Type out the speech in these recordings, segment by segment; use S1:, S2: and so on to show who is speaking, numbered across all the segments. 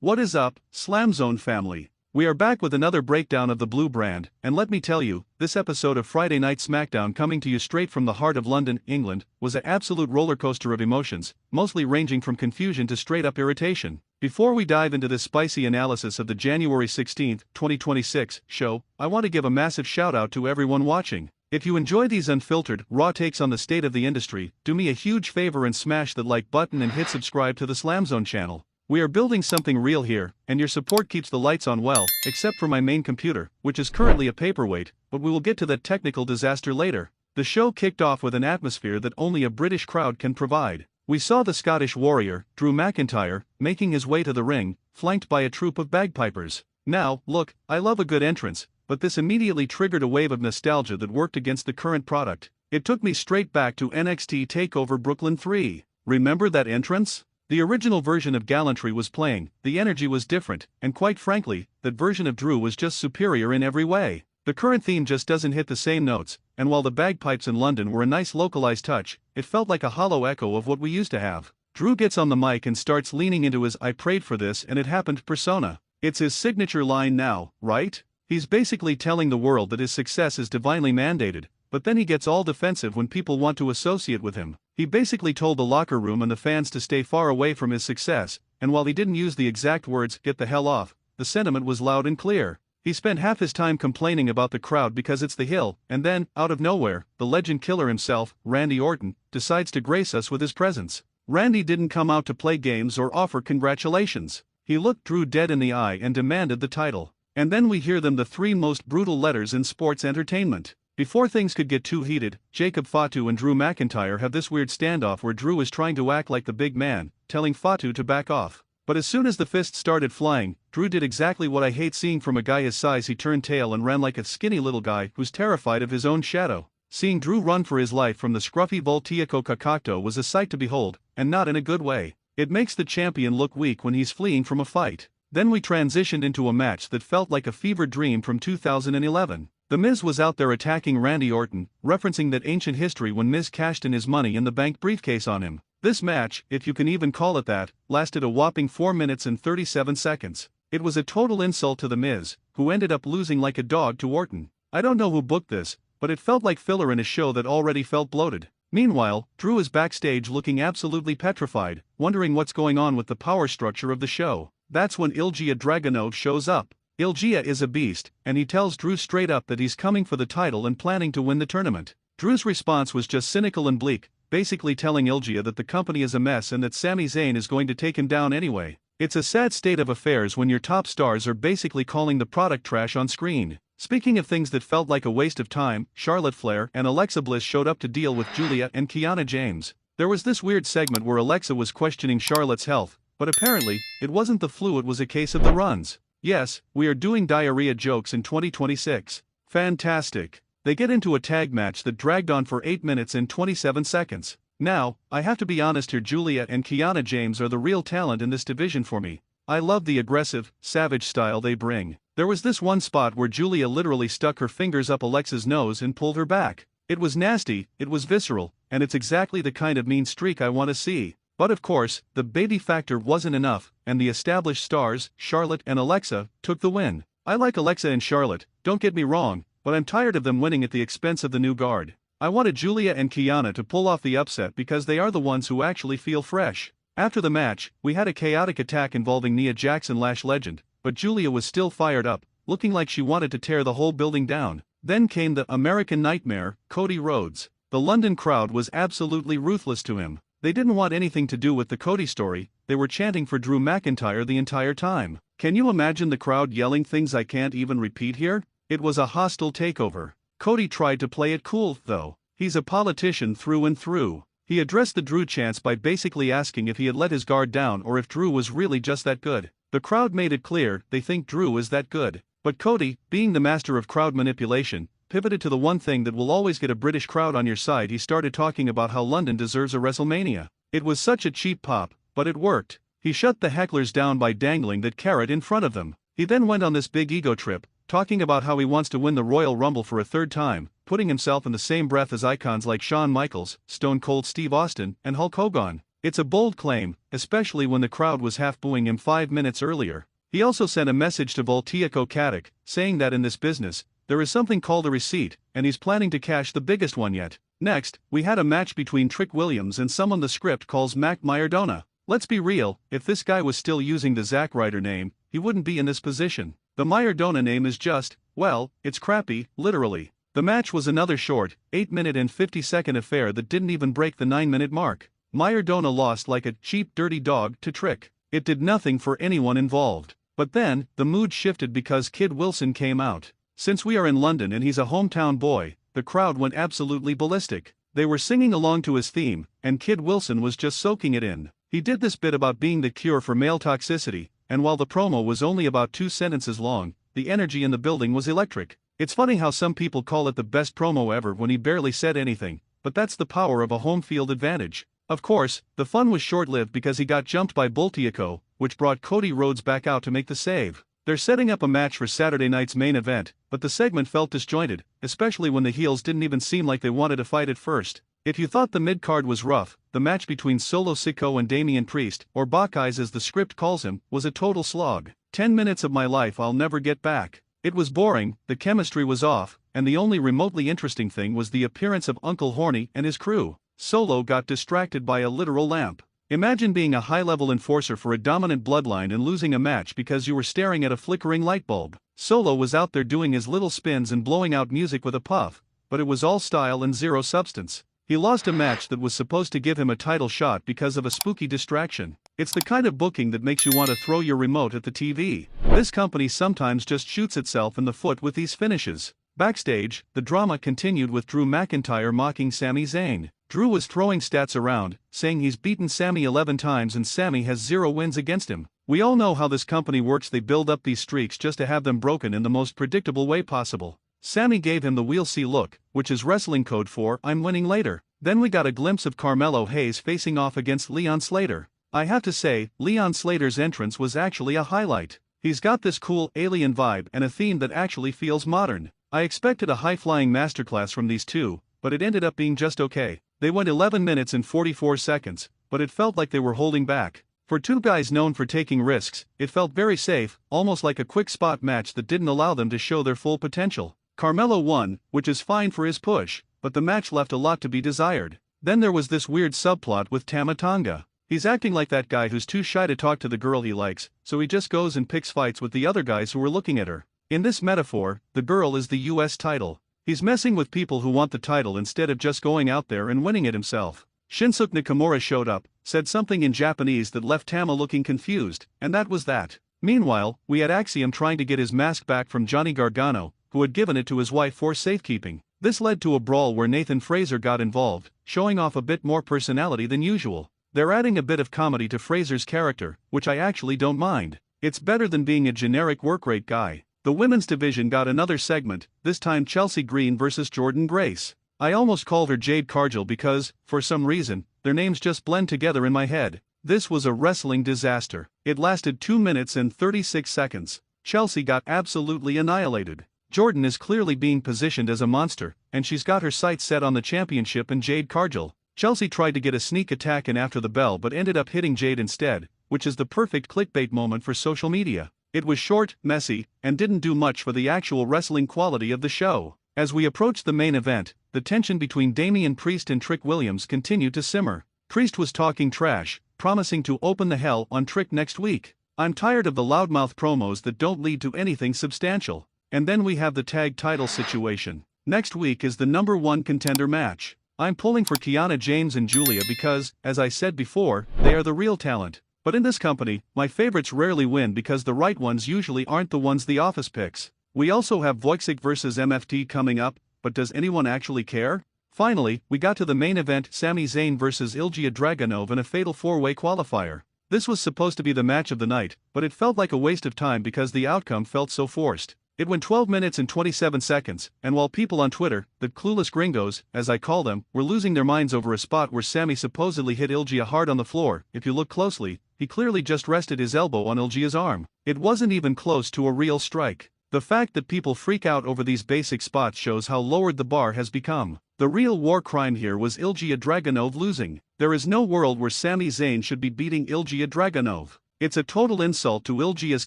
S1: What is up, SLAMZONE family? We are back with another breakdown of the Blue brand, and let me tell you, this episode of Friday Night SmackDown, coming to you straight from the heart of London, England, was an absolute rollercoaster of emotions, mostly ranging from confusion to straight-up irritation. Before we dive into this spicy analysis of the January 16, 2026 show, I want to give a massive shout-out to everyone watching. If you enjoy these unfiltered, raw takes on the state of the industry, do me a huge favor and smash that like button and hit subscribe to the SLAMZONE channel. We are building something real here, and your support keeps the lights on well, except for my main computer, which is currently a paperweight, but we will get to that technical disaster later. The show kicked off with an atmosphere that only a British crowd can provide. We saw the Scottish warrior, Drew McIntyre, making his way to the ring, flanked by a troupe of bagpipers. Now, look, I love a good entrance, but this immediately triggered a wave of nostalgia that worked against the current product. It took me straight back to NXT TakeOver Brooklyn 3. Remember that entrance? The original version of Gallantry was playing, the energy was different, and quite frankly, that version of Drew was just superior in every way. The current theme just doesn't hit the same notes, and while the bagpipes in London were a nice localized touch, it felt like a hollow echo of what we used to have. Drew gets on the mic and starts leaning into his "I prayed for this and it happened" persona. It's his signature line now, right? He's basically telling the world that his success is divinely mandated, but then he gets all defensive when people want to associate with him. He basically told the locker room and the fans to stay far away from his success, and while he didn't use the exact words, "get the hell off," the sentiment was loud and clear. He spent half his time complaining about the crowd because it's the hill, and then, out of nowhere, the legend killer himself, Randy Orton, decides to grace us with his presence. Randy didn't come out to play games or offer congratulations. He looked Drew dead in the eye and demanded the title. And then we hear them, the three most brutal letters in sports entertainment. Before things could get too heated, Jacob Fatu and Drew McIntyre have this weird standoff where Drew is trying to act like the big man, telling Fatu to back off. But as soon as the fists started flying, Drew did exactly what I hate seeing from a guy his size. He turned tail and ran like a skinny little guy who's terrified of his own shadow. Seeing Drew run for his life from the scruffy Voltico Kakakto was a sight to behold, and not in a good way. It makes the champion look weak when he's fleeing from a fight. Then we transitioned into a match that felt like a fever dream from 2011. The Miz was out there attacking Randy Orton, referencing that ancient history when Miz cashed in his Money in the Bank briefcase on him. This match, if you can even call it that, lasted a whopping 4 minutes and 37 seconds. It was a total insult to The Miz, who ended up losing like a dog to Orton. I don't know who booked this, but it felt like filler in a show that already felt bloated. Meanwhile, Drew is backstage looking absolutely petrified, wondering what's going on with the power structure of the show. That's when Ilja Dragunov shows up. Ilja is a beast, and he tells Drew straight up that he's coming for the title and planning to win the tournament. Drew's response was just cynical and bleak, basically telling Ilja that the company is a mess and that Sami Zayn is going to take him down anyway. It's a sad state of affairs when your top stars are basically calling the product trash on screen. Speaking of things that felt like a waste of time, Charlotte Flair and Alexa Bliss showed up to deal with Julia and Kiana James. There was this weird segment where Alexa was questioning Charlotte's health, but apparently, it wasn't the flu, it was a case of the runs. Yes, we are doing diarrhea jokes in 2026. Fantastic. They get into a tag match that dragged on for 8 minutes and 27 seconds. Now, I have to be honest here, Julia and Kiana James are the real talent in this division for me. I love the aggressive, savage style they bring. There was this one spot where Julia literally stuck her fingers up Alexa's nose and pulled her back. It was nasty, it was visceral, and it's exactly the kind of mean streak I want to see. But of course, the baby factor wasn't enough, and the established stars, Charlotte and Alexa, took the win. I like Alexa and Charlotte, don't get me wrong, but I'm tired of them winning at the expense of the new guard. I wanted Julia and Kiana to pull off the upset because they are the ones who actually feel fresh. After the match, we had a chaotic attack involving Nia Jackson Lash Legend, but Julia was still fired up, looking like she wanted to tear the whole building down. Then came the American Nightmare, Cody Rhodes. The London crowd was absolutely ruthless to him. They didn't want anything to do with the Cody story, they were chanting for Drew McIntyre the entire time. Can you imagine the crowd yelling things I can't even repeat here? It was a hostile takeover. Cody tried to play it cool, though. He's a politician through and through. He addressed the Drew chants by basically asking if he had let his guard down or if Drew was really just that good. The crowd made it clear they think Drew is that good. But Cody, being the master of crowd manipulation, pivoted to the one thing that will always get a British crowd on your side. He started talking about how London deserves a WrestleMania. It was such a cheap pop, but it worked. He shut the hecklers down by dangling that carrot in front of them. He then went on this big ego trip, talking about how he wants to win the Royal Rumble for a third time, putting himself in the same breath as icons like Shawn Michaels, Stone Cold Steve Austin, and Hulk Hogan. It's a bold claim, especially when the crowd was half booing him 5 minutes earlier. He also sent a message to Voltiako Katic, saying that in this business, there is something called a receipt, and he's planning to cash the biggest one yet. Next, we had a match between Trick Williams and someone the script calls Mac Mayardona. Let's be real, if this guy was still using the Zack Ryder name, he wouldn't be in this position. The Mayardona name is just, well, it's crappy, literally. The match was another short, 8-minute and 50-second affair that didn't even break the 9-minute mark. Mayardona lost like a cheap dirty dog to Trick. It did nothing for anyone involved. But then, the mood shifted because Kid Wilson came out. Since we are in London and he's a hometown boy, the crowd went absolutely ballistic. They were singing along to his theme, and Kid Wilson was just soaking it in. He did this bit about being the cure for male toxicity, and while the promo was only about 2 sentences long, the energy in the building was electric. It's funny how some people call it the best promo ever when he barely said anything, but that's the power of a home field advantage. Of course, the fun was short-lived because he got jumped by Voltiako, which brought Cody Rhodes back out to make the save. They're setting up a match for Saturday night's main event, but the segment felt disjointed, especially when the heels didn't even seem like they wanted to fight at first. If you thought the mid-card was rough, the match between Solo Sikoa and Damian Priest, or Buckeyes as the script calls him, was a total slog. 10 minutes of my life I'll never get back. It was boring, the chemistry was off, and the only remotely interesting thing was the appearance of Uncle Horny and his crew. Solo got distracted by a literal lamp. Imagine being a high-level enforcer for a dominant bloodline and losing a match because you were staring at a flickering light bulb. Solo was out there doing his little spins and blowing out music with a puff, but it was all style and zero substance. He lost a match that was supposed to give him a title shot because of a spooky distraction. It's the kind of booking that makes you want to throw your remote at the TV. This company sometimes just shoots itself in the foot with these finishes. Backstage, the drama continued with Drew McIntyre mocking Sami Zayn. Drew was throwing stats around, saying he's beaten Sami 11 times and Sami has 0 wins against him. We all know how this company works. They build up these streaks just to have them broken in the most predictable way possible. Sami gave him the "we'll see" look, which is wrestling code for "I'm winning later." Then we got a glimpse of Carmelo Hayes facing off against Leon Slater. I have to say, Leon Slater's entrance was actually a highlight. He's got this cool alien vibe and a theme that actually feels modern. I expected a high-flying masterclass from these two, but it ended up being just okay. They went 11 minutes and 44 seconds, but it felt like they were holding back. For two guys known for taking risks, it felt very safe, almost like a quick spot match that didn't allow them to show their full potential. Carmelo won, which is fine for his push, but the match left a lot to be desired. Then there was this weird subplot with Tama Tonga. He's acting like that guy who's too shy to talk to the girl he likes, so he just goes and picks fights with the other guys who are looking at her. In this metaphor, the girl is the US title. He's messing with people who want the title instead of just going out there and winning it himself. Shinsuke Nakamura showed up, said something in Japanese that left Tama looking confused, and that was that. Meanwhile, we had Axiom trying to get his mask back from Johnny Gargano, who had given it to his wife for safekeeping. This led to a brawl where Nathan Frazer got involved, showing off a bit more personality than usual. They're adding a bit of comedy to Frazer's character, which I actually don't mind. It's better than being a generic work rate guy. The women's division got another segment, this time Chelsea Green versus Jordynne Grace. I almost called her Jade Cargill because, for some reason, their names just blend together in my head. This was a wrestling disaster. It lasted 2 minutes and 36 seconds. Chelsea got absolutely annihilated. Jordynne is clearly being positioned as a monster, and she's got her sights set on the championship and Jade Cargill. Chelsea tried to get a sneak attack in after the bell but ended up hitting Jade instead, which is the perfect clickbait moment for social media. It was short, messy, and didn't do much for the actual wrestling quality of the show. As we approached the main event, the tension between Damian Priest and Trick Williams continued to simmer. Priest was talking trash, promising to open the hell on Trick next week. I'm tired of the loudmouth promos that don't lead to anything substantial. And then we have the tag title situation. Next week is the #1 contender match. I'm pulling for Kiana James and Julia because, as I said before, they are the real talent. But in this company, my favorites rarely win because the right ones usually aren't the ones the office picks. We also have Wojcik vs MFT coming up, but does anyone actually care? Finally, we got to the main event, Sami Zayn vs Ilja Dragunov in a fatal 4-way qualifier. This was supposed to be the match of the night, but it felt like a waste of time because the outcome felt so forced. It went 12 minutes and 27 seconds, and while people on Twitter, the clueless gringos, as I call them, were losing their minds over a spot where Sami supposedly hit Ilja hard on the floor, if you look closely, he clearly just rested his elbow on Ilja's arm. It wasn't even close to a real strike. The fact that people freak out over these basic spots shows how lowered the bar has become. The real war crime here was Ilya Dragunov losing. There is no world where Sami Zayn should be beating Ilya Dragunov. It's a total insult to Ilya's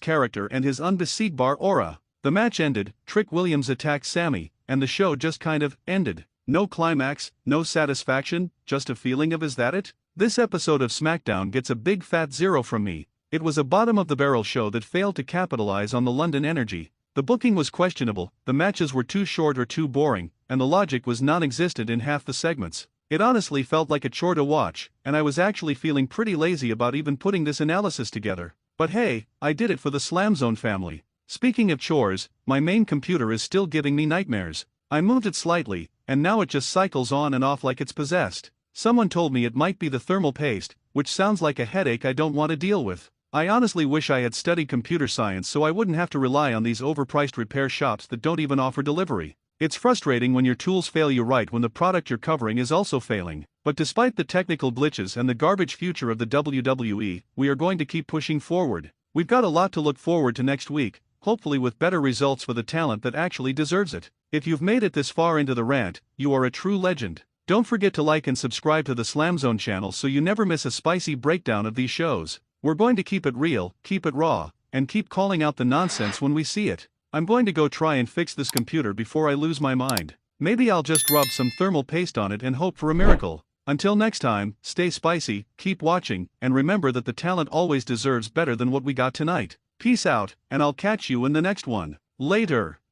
S1: character and his unbesiegbar aura. The match ended, Trick Williams attacked Sami, and the show just kind of ended. No climax, no satisfaction, just a feeling of is that it? This episode of SmackDown gets a big fat 0 from me. It was a bottom-of-the-barrel show that failed to capitalize on the London energy. The booking was questionable, the matches were too short or too boring, and the logic was non-existent in half the segments. It honestly felt like a chore to watch, and I was actually feeling pretty lazy about even putting this analysis together. But hey, I did it for the SLAMZONE family. Speaking of chores, my main computer is still giving me nightmares. I moved it slightly, and now it just cycles on and off like it's possessed. Someone told me it might be the thermal paste, which sounds like a headache I don't want to deal with. I honestly wish I had studied computer science so I wouldn't have to rely on these overpriced repair shops that don't even offer delivery. It's frustrating when your tools fail you right when the product you're covering is also failing. But despite the technical glitches and the garbage future of the WWE, we are going to keep pushing forward. We've got a lot to look forward to next week, hopefully with better results for the talent that actually deserves it. If you've made it this far into the rant, you are a true legend. Don't forget to like and subscribe to the SlamZone channel so you never miss a spicy breakdown of these shows. We're going to keep it real, keep it raw, and keep calling out the nonsense when we see it. I'm going to go try and fix this computer before I lose my mind. Maybe I'll just rub some thermal paste on it and hope for a miracle. Until next time, stay spicy, keep watching, and remember that the talent always deserves better than what we got tonight. Peace out, and I'll catch you in the next one. Later.